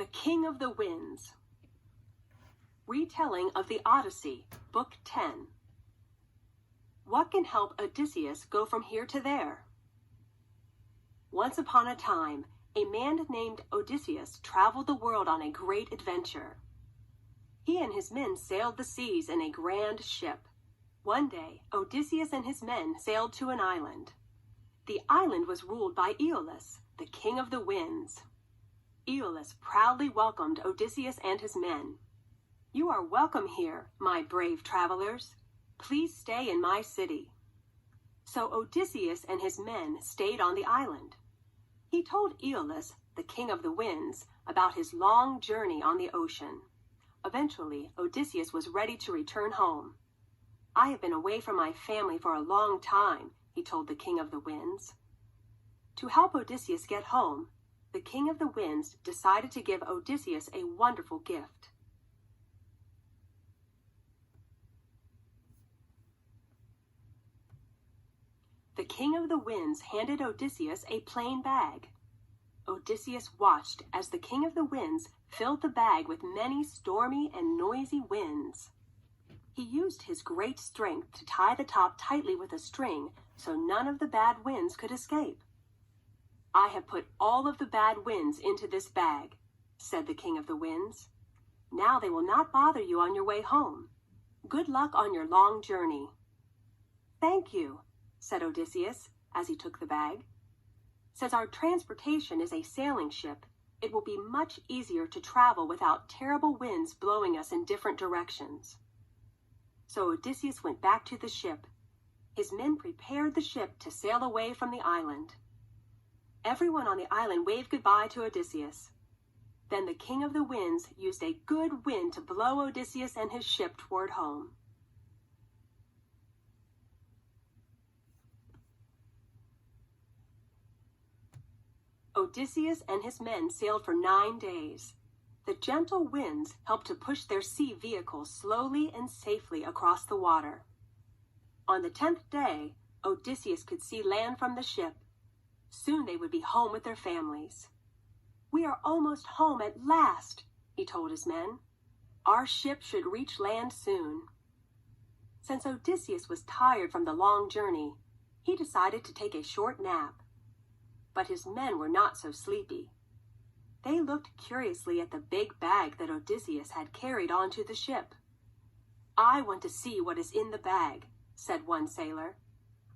The King of the Winds. Retelling of the Odyssey, Book 10. What can help Odysseus go from here to there? Once upon a time, a man named Odysseus traveled the world on a great adventure. He and his men sailed the seas in a grand ship. One day, Odysseus and his men sailed to an island. The island was ruled by Aeolus, the King of the Winds. Aeolus proudly welcomed Odysseus and his men. "You are welcome here, my brave travelers. Please stay in my city." So Odysseus and his men stayed on the island. He told Aeolus, the King of the Winds, about his long journey on the ocean. Eventually, Odysseus was ready to return home. "I have been away from my family for a long time," he told the King of the Winds. To help Odysseus get home, the King of the Winds decided to give Odysseus a wonderful gift. The King of the Winds handed Odysseus a plain bag. Odysseus watched as the King of the Winds filled the bag with many stormy and noisy winds. He used his great strength to tie the top tightly with a string so none of the bad winds could escape. "I have put all of the bad winds into this bag," said the King of the Winds. "Now they will not bother you on your way home. Good luck on your long journey." "Thank you," said Odysseus as he took the bag. "Since our transportation is a sailing ship, it will be much easier to travel without terrible winds blowing us in different directions." So Odysseus went back to the ship. His men prepared the ship to sail away from the island. Everyone on the island waved goodbye to Odysseus. Then the King of the Winds used a good wind to blow Odysseus and his ship toward home. Odysseus and his men sailed for 9 days. The gentle winds helped to push their sea vehicles slowly and safely across the water. On the 10th day, Odysseus could see land from the ship. Soon they would be home with their families. "We are almost home at last," he told his men. "Our ship should reach land soon." Since Odysseus was tired from the long journey, he decided to take a short nap. But his men were not so sleepy. They looked curiously at the big bag that Odysseus had carried onto the ship. "I want to see what is in the bag," said one sailor.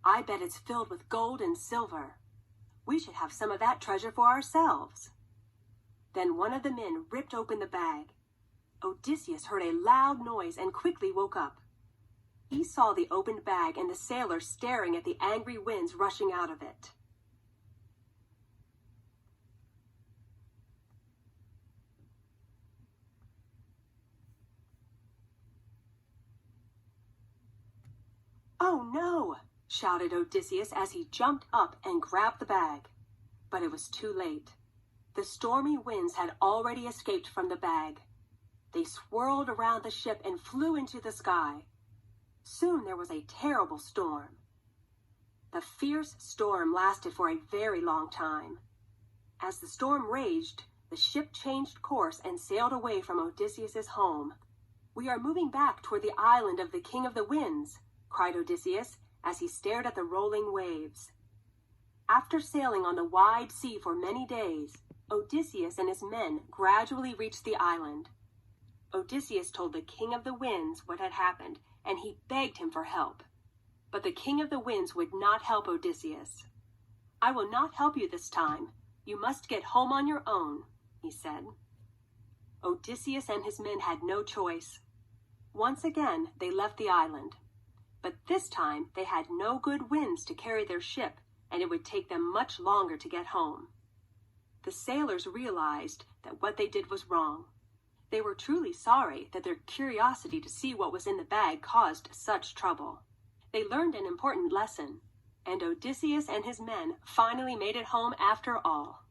"I bet it's filled with gold and silver. We should have some of that treasure for ourselves." Then one of the men ripped open the bag. Odysseus heard a loud noise and quickly woke up. He saw the opened bag and the sailor staring at the angry winds rushing out of it. "Oh no!" shouted Odysseus as he jumped up and grabbed the bag. But it was too late. The stormy winds had already escaped from the bag. They swirled around the ship and flew into the sky. Soon there was a terrible storm. The fierce storm lasted for a very long time. As the storm raged, the ship changed course and sailed away from Odysseus's home. "We are moving back toward the island of the King of the Winds," cried Odysseus as he stared at the rolling waves. After sailing on the wide sea for many days, Odysseus and his men gradually reached the island. Odysseus told the King of the Winds what had happened, and he begged him for help. But the King of the Winds would not help Odysseus. "I will not help you this time. You must get home on your own," he said. Odysseus and his men had no choice. Once again, they left the island. But this time they had no good winds to carry their ship, and it would take them much longer to get home. The sailors realized that what they did was wrong. They were truly sorry that their curiosity to see what was in the bag caused such trouble. They learned an important lesson, and Odysseus and his men finally made it home after all.